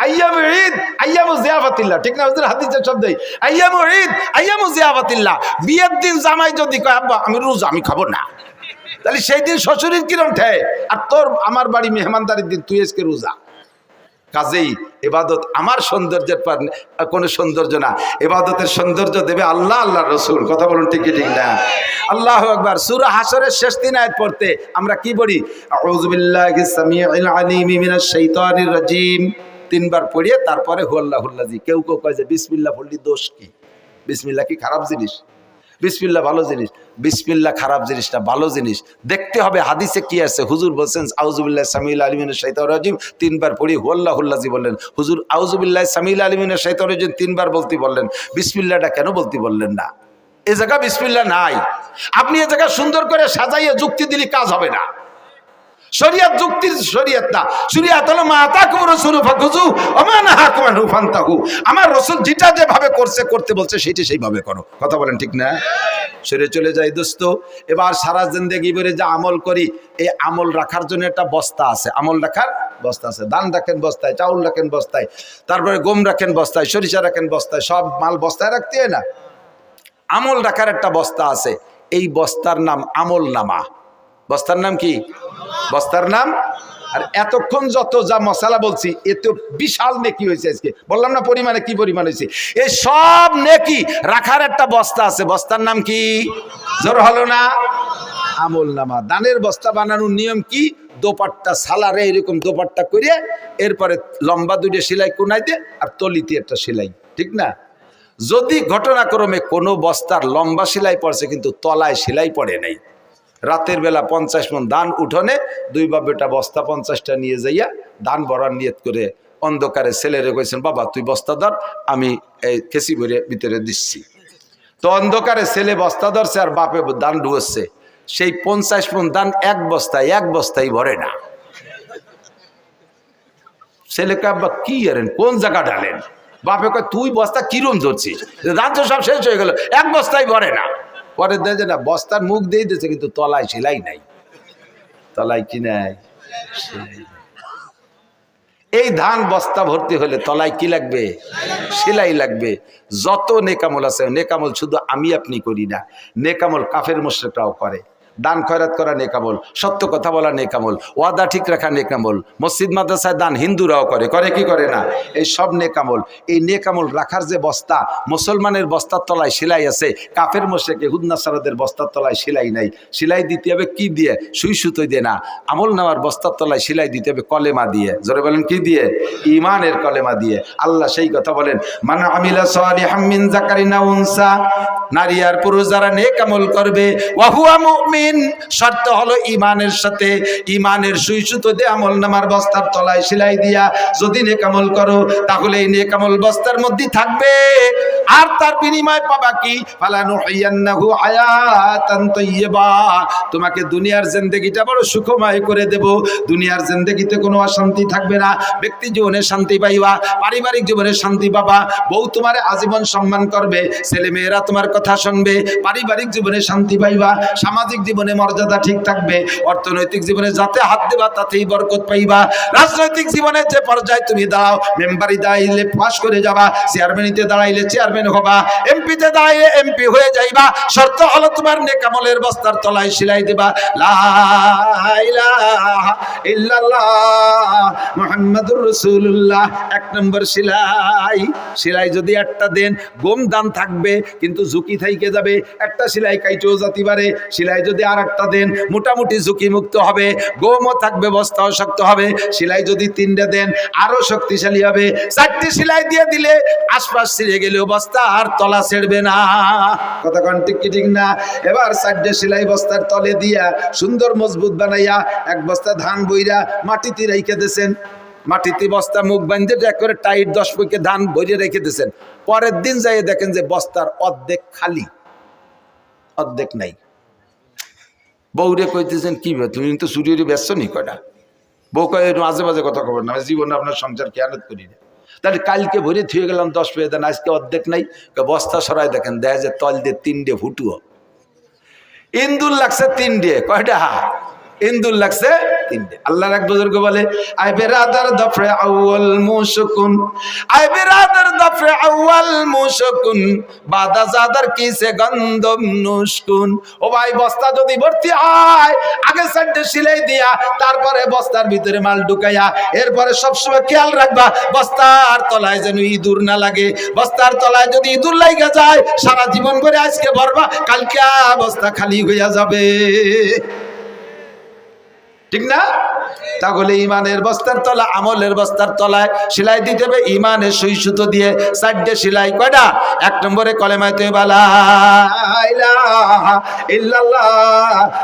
আইয়ামু ঈদ আইয়ামু জিয়াফাতিল্লাহ ঠিক না হুজুর হাদিসের শব্দই আইয়ামু ঈদ আইয়ামু জিয়াফাতিল্লাহ বিয়ের দিন জামাই যদি কয় আব্বা আমি রোজা আমি খাবো না তাহলে সেই দিন শ্বশুরের কিরম ঠায় আর তোর আমার বাড়ি মেহমানদারির দিন তুই আজকে রোজা কাজেই ইবাদত আমার সৌন্দর্যের পর কোনো সৌন্দর্য না ইবাদতের সৌন্দর্য দেবে আল্লাহ আল্লাহর রাসূল কথা বলুন ঠিক না আল্লাহু আকবার সূরা হাসরের শেষ 3 আয়াত পড়তে আমরা কি বলি আউযু বিল্লাহিস সামিউল আলিম মিনাশ শাইতানির রাজিম 3 বার পড়িয়ে তারপরে হুয়াল্লাহুল্লাযী কেউ কয় যে বিসমিল্লাহ পড়লি দোষ কি বিসমিল্লাহ কি খারাপ জিনিস বিসমিল্লাহ ভালো জিনিস বিসমিল্লাহ খারাপ জিনিস না ভালো জিনিস দেখতে হবে হাদিসে কি আছে হুজুর বলেন আউযু বিল্লাহি সামিউল আলিম মিনাশ শাইতানির রাজিম 3 বার পড়ি হুয়াল্লাহুল্লাযী বললেন হুজুর আউযু বিল্লাহি সামিউল আলিম মিনাশ শাইতানির রাজিম 3 বার বলতে বললেন বিসমিল্লাহটা কেন বলতে বললেন না এই জায়গা বিসমিল্লাহ নাই আপনি এই জায়গা সুন্দর করে সাজাইয়ে যুক্তি দিলে কাজ হবে না শরিয়ত যুক্তির শরিয়ত না শরিয়ত হলো মা আতাকুম রাসূলু ফাখুযু ওয়া মা নাহাকুম আনহু ফান্তাহু আমার রাসূল যেটা যেভাবে করতে বলছে সেটা সেইভাবে করো কথা বলেন ঠিক না সরে চলে যাই দোস্ত এবার সারা জিন্দেগি ভরে যা আমল করি এই আমল রাখার জন্য একটা বস্তা আছে আমল রাখার বস্তা আছে ধান রাখেন বস্তায় চাউল রাখেন বস্তায় তারপরে গম রাখেন বস্তায় সরিষা রাখেন বস্তায় সব মাল বস্তায় রাখতে হয় না আমল রাখার একটা বস্তা আছে এই বস্তার নাম আমল নামা বস্তার নাম কি বস্তার নাম আর এতক্ষণ যত যা মশালা বলছি এত বিশাল নেকি হয়েছে আজকে, বললাম না পরিমাণে কি পরিমাণ হয়েছে। এই সব নেকি রাখার একটা বস্তা আছে, বস্তার নাম কি? জোর হলো না? আমল নামা। দানের বস্তা বানানোর নিয়ম কি? দোপাট্টা সালারে এরকম দোপাট্টা করে এরপরে লম্বা দুটো সেলাই কোনাইতে আর তলিতে একটা সেলাই, ঠিক না? যদি ঘটনাক্রমে কোনো বস্তার লম্বা সেলাই পড়ছে কিন্তু তলায় সেলাই পড়ে নাই, রাতের বেলা 50 মণ ধান উঠোনে দুই বাপেটা বস্তা 50টা নিয়ে যাইয়া ধান ভরার নিয়ত করে অন্ধকারে ছেলেরে কইছেন, বাবা তুই বস্তা ধর, আমি এই কেসি ভরে ভিতরে দিচ্ছি। তো অন্ধকারে ছেলে বস্তা ধরছে আর বাপে ধান ঢুকছে। সেই 50 মণ ধান এক বস্তায় ভরে না। ছেলেকে আব্বা কি আরেন, কোন জায়গা ঢালেন? বাপে কয় তুই বস্তা কিরম ধরছিস, ধান তো সব শেষ হয়ে গেল, এক বস্তায় ভরে না। পরে দেখে না বস্তার মুখ দিয়ে দিয়েছে কিন্তু তলায় সেলাই নাই। তলায় কি নাই? এই ধান বস্তা ভর্তি হলে তলায় কি লাগবে? সেলাই লাগবে। যত নেকামল আছে, নেকামল শুধু আমি আপনি করি না, নেকামল কাফের মুশরিকরাও করে। দান খয়রাত করা নেকামল, সত্য কথা বলা নেকামল, ওয়াদা ঠিক রাখা নেকামল, মসজিদ মাদ্রাসায় দান হিন্দুরাও করে, করে কি করে না? এই সব নেকামল। এই নেকামল রাখার যে বস্তা, মুসলমানের বস্তার তলায় সেলাই আছে, কাফের মুশরিক ইহুদ নাসারাদের বস্তার তলায় সেলাই নাই। সেলাই দিতে হবে কি দিয়ে? সুই সুতো দিয়ে না, আমল নামার বস্তার তলায় সেলাই দিতে হবে কলেমা দিয়ে। জোরে বলেন কি দিয়ে? ঈমানের কলেমা দিয়ে। আল্লাহ সেই কথা বলেন, মান আমিলা সালিহাম মিন যাকারিন আও উনসা, নারী আর পুরুষ যারা নেক আমল করবে, ওয়া হুয়া মুমিন, শর্ত হলো ঈমানের সাথে। ঈমানের সুই সুতো দিয়ে আমল নামার বস্তার তলায় সেলাই দিয়া যদি নেক আমল করো, তাহলে এই নেক আমল বস্তার মধ্যে থাকবে। আর তার বিনিময় পাবা কি? ফালানুহিয়ান্নাহু হায়াতান তাইয়্যিবা, তোমাকে দুনিয়ার জিন্দেগিটা বড় সুখময় করে দেব। দুনিয়ার জিন্দেগিতে কোনো অশান্তি থাকবে না, ব্যক্তি জীবনে শান্তি পাইবা, পারিবারিক জীবনে শান্তি পাবা, বউ তোমার আজীবন সম্মান করবে, ছেলে মেয়েরা তোমার কথা শুনবে, পারিবারিক জীবনে শান্তি পাইবা, সামাজিক জীবনে মর্যাদা ঠিক থাকবে, অর্থনৈতিক জীবনে যাতে হাত দেবা তাতেই বরকত পাইবা। রাজনৈতিক জীবনে যে পর্যায়ে তুমি দাঁড়াও, মেম্বারি দাঁড়াইলে পাস করে যাবা, চেয়ারম্যানিতে দাঁড়াইলে চেয়ারম্যান হবা, এমপিতে দাঁড়াইলে এমপি হয়ে যাইবা। শর্ত হলো তোমার নেক আমলের বস্তার তলায় সেলাই দেবা লা ইলাহা ইল্লাল্লাহ মুহাম্মাদুর রাসূলুল্লাহ। 1 নম্বর সেলাই। সেলাই যদি একটা দেন, গম দান থাকবে কিন্তু ঝুঁকি থাইকে যাবে, একটা সেলাই কাইটেও যেতে পারে। সেলাই যদি আর একটা দেন, মোটামুটি ঝুঁকি মুক্ত হবে, গমও থাকবে, বস্তাও শক্ত হবে। সেলাই যদি 3টে দেন, আরো শক্তিশালী হবে। 4টে সেলাই দিয়ে দিলে আশপাশ ছিঁড়ে গেলেও বস্তা আর তলা ছেড়বে না। কথা কোন ঠিক কি ঠিক না? এবার 4টে সেলাই বস্তার তলে দিয়া সুন্দর মজবুত বানাইয়া 1 বস্তা ধান বইরা মাটিতে রেখে দিয়েছেন। মাটিতে বস্তা মুখ বাঁধতে করে টাইট 10 পয়কে ধান ভরে রেখে দিয়েছেন। পরের দিন যাই দেখেন যে বস্তার অর্ধেক খালি, অর্ধেক নাই। বউরে কইতেছেন কি তুমি তো চুরির ব্যস্ত নি কয়টা? বউ কয় মাঝে মাঝে কথা খবর না, জীবনে আপনার সংসার খেয়ালত করি না। তাহলে কালকে ভরে থুয়ে গেলাম 10 পেয়ে দেন, আজকে অর্ধেক নাই। বস্তা সরাই দেখেন, দেখা যায় তল দিয়ে 3টে ফুটুও। ইন্দুর লাগছে 3টে, কয়টা ইন্দুর লাগছে 3টে। আল্লাহর এক বুজুর্গ বলে, আই বেরাদার দফরে আউয়াল মুশকুন, আই বেরাদার দফরে আউয়াল মুশকুন, বাদা জাদার কিসে গন্ধম নুশকুন। ও ভাই, বস্তা যদি ভর্তি হয়, আগে 4টে সেলাই দিয়া তারপরে বস্তার ভিতরে মাল ঢুকাইয়া এরপরে সবসময় খেয়াল রাখবা বস্তার তলায় যেন ইঁদুর না লাগে। বস্তার তলায় যদি ইঁদুর লাগা যায়, সারা জীবন করে আজকে ভরবা, কালকে বস্তা খালি হইয়া যাবে, ঠিক না? তাহলে ইমানের বস্তার তলা, আমলের বস্তার তলায় সেলাই দিতে হবে ইমানের সুই সুতো দিয়ে। 4টে সেলাই। কয়টা? 1 নম্বরে কলেমায়ে তয়্যিবা লা ইলাহা ইল্লাল্লাহ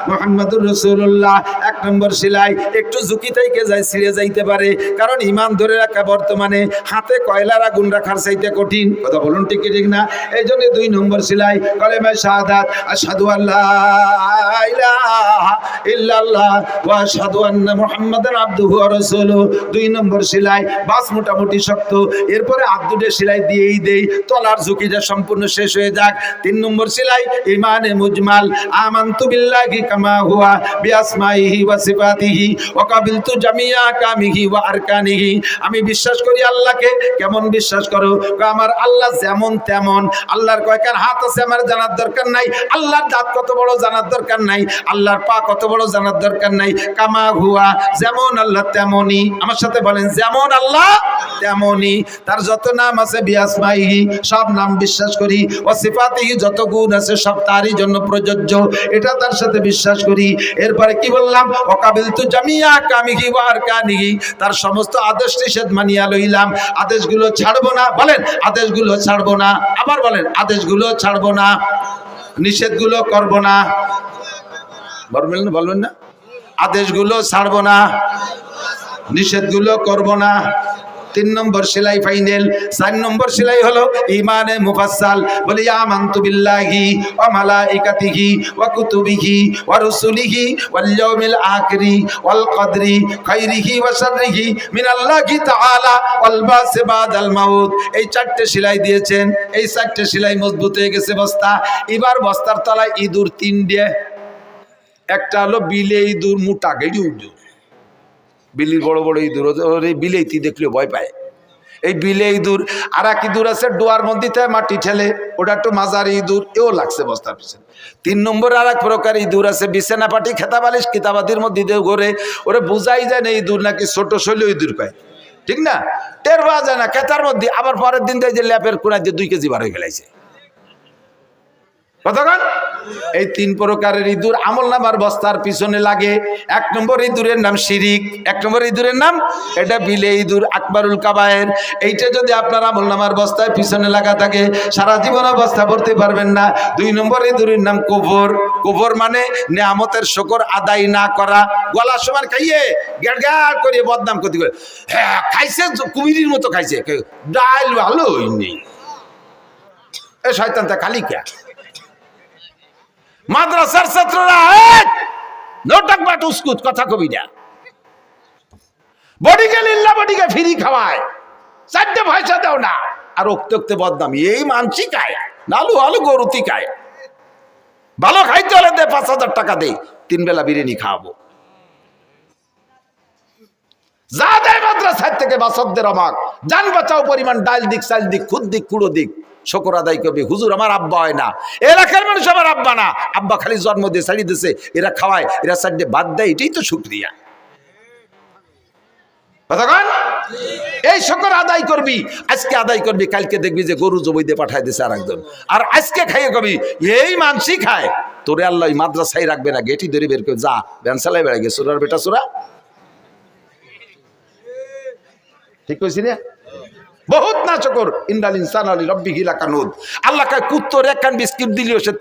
মুহাম্মাদুর রাসূলুল্লাহ। 1 নম্বর সেলাই। একটু ঝুঁকি থেকে যায়, ছিঁড়ে যাইতে পারে, কারণ ইমান ধরে রাখা বর্তমানে হাতে কয়লার আগুন রাখার চাইতে কঠিন। কথা বলুন ঠিক কি ঠিক না? এই জন্য 2 নম্বর সেলাই কলেমায়ে শাহাদাত, আশহাদু আল্লা ইলাহা ইল্লাল্লাহ ওয়া আশহাদু আন্না মুহাম্মাদান আবদুহু ওয়া রাসূলুহু। 2 নম্বর সেলাই। বাস মোটামুটি শক্ত, এরপরে হাত দুটো সেলাই দিয়েই দেই, তলার ঝুঁকিটা সম্পূর্ণ শেষ হয়ে যাক। 3 নম্বর সেলাই ইমানে মুজমাল, আমানতু বিল্লাহি কামা হুয়া বিআসমাইহি ওয়া সিফাতিহি ওয়া কাবিলতু জামিয়া কামিহি ওয়া আরকানিহি। আমি বিশ্বাস করি আল্লাহকে। কেমন বিশ্বাস করো? আমার আল্লাহ যেমন তেমন। আল্লাহর কয়কার হাত আছে আমার জানার দরকার নাই, আল্লাহর দাঁত কত বড় জানার দরকার নাই, আল্লাহর পা কত বড় জানার দরকার নাই। কামা কামা হুয়া, যেমন আল্লাহ তেমনি। আমার সাথে বলেন যেমন আল্লাহ তেমনি। তার যত নাম আছে বিআসমাইহি, সব নাম বিশ্বাস করি। ও সিফাতিহি, যত গুণ আছে সব তারই জন্য প্রযোজ্য, এটা তার সাথে বিশ্বাস করি। এরপরে কি বললাম? ওয়াকাবিলতু জামিয়া কামিহি ওয়া আরকানিহি, তার সমস্ত আদেশ নিষেধ মানিয়া লইলাম, আদেশগুলো ছাড়বো না। বলেন আদেশগুলো ছাড়বো না। আবার বলেন আদেশগুলো ছাড়বো না, নিষেধগুলো করব না। বলবেন না? আদেশগুলো ছাড়বো না, নিষেধগুলো করব না। 3 নম্বর সেলাই ফাইনাল। 4 নম্বর সেলাই হলো ঈমানে মুফাসসাল। বলি আমানতু বিল্লাহি ওয়া মালাইকাতিহি ওয়া কুতুবিহি ওয়া রুসুলিহি ওয়াল ইয়াউমিল আখিরি ওয়াল কদরি খাইরিহি ওয়া শাররিহি মিনাল্লাহি তাআলা ওয়াল বাস বাদাল মাউত। এই 4টে সেলাই দিয়েছেন, এই 4টে সেলাই মজবুত হয়ে গেছে বস্তা। এবার বস্তার তলায় ইঁদুর 3টে। একটা হলো বিলে ইঁদুর, মোটা গেড়ি ইঁদুর, বিলির বড় বড় ইঁদুর, বিলেতি দেখলে ভয় পায়। এই বিলে ইঁদুর। আর এক ইঁদুর আছে ডোয়ার মধ্যে মাটি ঠেলে, ওটা একটু মাঝারি ইঁদুর, এও লাগছে বস্তার পিছনে। 3 নম্বর আর এক প্রকার ইঁদুর আছে, বিছানা পাটি খেতাবালিশ কিতাবাদির মধ্যে দিয়ে ঘোরে, ওরে বুঝাই যায় না ইঁদুর নাকি ছোট শৈল ইঁদুর পায়, ঠিক না? টের পাওয়া যায় না খেতার মধ্যে। আবার পরের দিন দেয় যে ল্যাপের কোনায় দিয়ে 2 কেজি বার হয়ে ফেলাইছে। কতক্ষণ? এই 3 প্রকারের ইঁদুর আমল নামার বস্তার পিছনে লাগে। 1 নম্বর ইঁদুরের নাম শিরিক। 1 নম্বর ইঁদুরের নাম, এটা বিলে ইঁদুর, আকবারুল কাবায়ের। এইটা যদি আপনার আমল নামার বস্তায় পিছনে লাগা থাকে, সারা জীবন অবস্থা পড়তে পারবেন না। 2 নম্বর ইঁদুরের নাম কুফর। কুফর মানে নেয়ামতের শুকর আদায় না করা। গলা সমান খাইয়ে গেড় করে বদনাম করতে, হ্যাঁ খাইছে কুমিরির মতো খাইছে, ডাল ভালো হয়নি, এ শয়তানটা খালি কে। মাদ্রাসার ছাত্ররা নোটাক বাট উস্কুত কথা কবি না, বডিকে লিল্লা বডিকে ফ্রি খাওয়ায়, 4টে পয়সা দাও না, আর উক্তে বদনাম। এই মানসি খায়, নালু আলু গরুতি খায়। ভালো খাইতে হলে দে 5,000 টাকা দে, 3 বেলা বিরিয়ানি খাওয়াবো। যা দেয় মাদ্রাসার থেকে বাসকদের অমাক, জান বাঁচাও পরিমাণ, ডাল দিক, চাল দিক, খুদ দিক, কুড়ো দিক, শকর আদায় করবে। হুজুর আমার আব্বা হয় না, এলাকার মানুষ আমার আব্বা না, আব্বা খালি জন্ম দিয়ে ছাড়িয়ে দিছে, এরা খাওয়ায়, এরা সাইডে বাদ দেয়, এটাই তো শুকরিয়া। এই শকর আদায় করবি, আজকে আদায় করবি, কালকে দেখবি যে গরু জবই দিয়ে পাঠায় দিছে আর একজন, আর আজকে খাইয়ে কবি এই মানসি খায়। তোরে আল্লাহ মাদ্রাসায় রাখবে না, গেটি ধরে বের করে যা, ব্যানসালাই বেড়ে গেছে সোরার বেটা সোরা। ঠিক কইছি না? বহুত না চকর ইন্দাল ইনসান আলী রব্বি হিলা কানুদ। আল্লাহ কায় কুত্তর 1 কান বিস্কিট দিলেও সে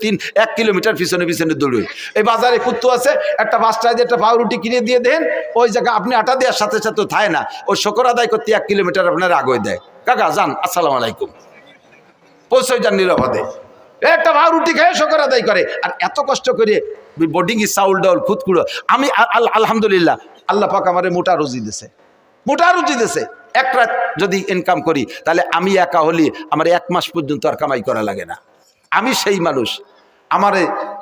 1 কিলোমিটার পিছনে পিছনে দৌড়ে। এই বাজারে কুত্তো আছে, একটা 5 টাকা দিয়ে একটা পাউরুটি কিনে দিয়ে দেন, ওই জায়গা আপনি আটা দেওয়ার সাথে সাথে থায় না, ওই শকর আদায় করতে 1 কিলোমিটার আপনার আগে দেয়। কাকা যান, আসসালামু আলাইকুম, পৌঁছে যান নিরাপদে। একটা পাউরুটি খেয়ে শকর আদায় করে। আর এত কষ্ট করে বোর্ডিং চাউল ডাউল খুদকুড়ো। আমি আলহামদুলিল্লাহ, আল্লাহ পাক আমারে মোটা রুজি দিছে, মোটা রুজি দিছে। 1 রাত যদি ইনকাম করি, তাহলে আমি একা হলি আমার 1 মাস পর্যন্ত আর কামাই করা লাগে না। আমি সেই মানুষ, আমার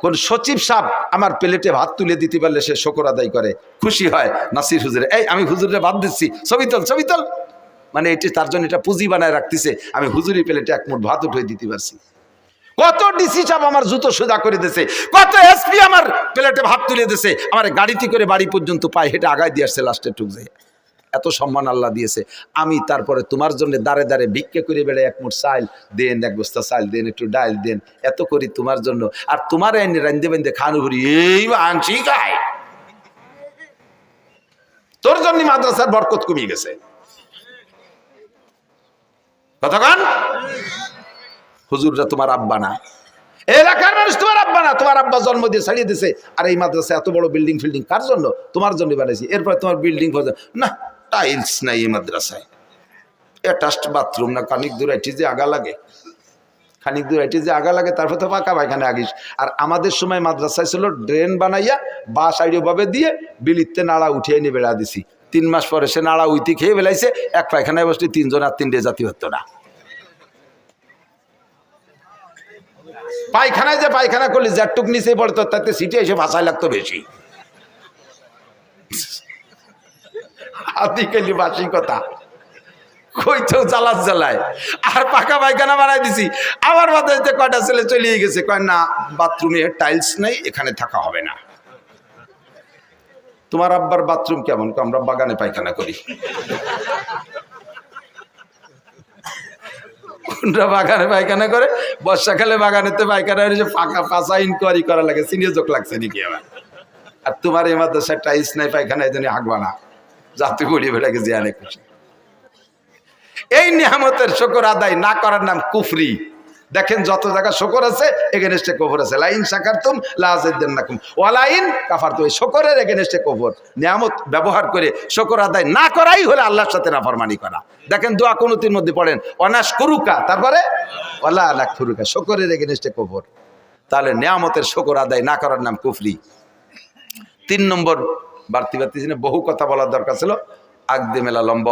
কোন সচিব সাহেব আমার প্লেটে ভাত তুলে দিতে পারলে সে শকর আদায় করে, খুশি হয়। নাসির হুজুরে, এই আমি হুজুরে ভাত দিচ্ছি, ছবি তোল, মানে এটি তার জন্য এটা পুঁজি বানায় রাখতেছে, আমি হুজুরি প্লেটে 1 মুঠ ভাত উঠে দিতে পারছি। কত ডিসি সাহেব আমার জুতো সোজা করে দিয়েছে, কত এসপি আমার প্লেটে ভাত তুলে দিয়েছে, আমার গাড়িতে করে বাড়ি পর্যন্ত পায়ে হেঁটে আগায় দিয়ে আসছে লাস্টে টুক যায়। এত সম্মান আল্লাহ দিয়েছে। আমি তারপরে তোমার জন্য দাঁড়ে দাঁড়ে ভিক্ষে করে বেড়ে 1 মুঠ চাল দেন, 1 বস্তা চাল দেন, একটু ডাল দেন, এত করি তোমার জন্য। আর তোমার এনে রান্ধে বেঁধে খানু করি, এই আনছি খায়। তোর জন্য মাদ্রাসার বরকত কমিয়ে গেছে। কতক্ষণ? হুজুররা তোমার আব্বা না, এলাকার মানুষ তোমার আব্বা না, তোমার আব্বা জন্ম দিয়ে ছাড়িয়ে দিছে। আর এই মাদ্রাসা এত বড় বিল্ডিং ফিল্ডিং কার জন্য? তোমার জন্য বানাইছি। এরপর তোমার বিল্ডিং না, টাইলস নাই এই মাদ্রাসায়, অ্যাটাচড বাথরুম না, খানিক দূর আইটি যে আগা লাগে, তারপর তো পাকা পায়খানা আগিস। আর আমাদের সময় মাদ্রাসায় ছিল ড্রেন বানাইয়া বা সাইডে ভাবে দিয়ে বিলিতে নাড়া উঠিয়ে নিয়ে বেড়া দিছি। 3 মাস পরে সে নাড়া উইতি খেয়ে বেলাইছে, 1 পায়খানায় বসলে 3 জন আর 3 ডে জাতি হতো না। পায়খানায় যে পায়খানা করলে যারটুক নিচে পড়তো, তাতে সিটে এসে ভাষায় লাগতো বেশি। আদিকালি বাসি কথা কইতেও জ্বালায়। আর পাকা পায়খানা বানাই দিছি। আমার মাথায় কয়টা ছেলে চলিয়ে গেছে, কয় না বাথরুমে টাইলস নেই, এখানে থাকা হবে না। তোমার আব্বার বাথরুম কেমন? আমরা বাগানে পায়খানা করি। কোনটা বাগানে পায়খানা করে? বর্ষাকালে বাগানেতে পায়খানা হয়েছে, ফাঁকা ফাঁসা ইনকোয়ারি করা লাগে, সিনিয়র যোগ লাগছে নাকি আবার। আর তোমার এই মাদ্রাসায় টাইলস নাই, পায়খানা এই জন্য হাঁকবা না, জাতি গড়ি বেটাকে যে অনেক খুশি। এই নিয়ামতের শুকর আদায় না করার নাম কুফরি। দেখেন যত জায়গা শুকর আছে এগেনস্টে কফর আছে। লাইন শাকারতুম লাযিদান্নাকুম ওয়া লাইন কাফারতুম। এই শুকরের এগেনস্টে কফর। নিয়ামত ব্যবহার করে শুকর আদায় না করাই হলো আল্লাহর সাথে নাফরমানি করা। দেখেন দোয়া কুনুতের মধ্যে পড়েন অনাশকুরুকা, তারপরে ওয়ালা নাকফুরুকা, শুকরের এগেনস্টে কফর। তাহলে নিয়ামতের শুকর আদায় না করার নাম কুফরি। 3 নম্বর, বাড়তি বহু কথা বলার দরকার ছিল, আগদে মেলা লম্বা।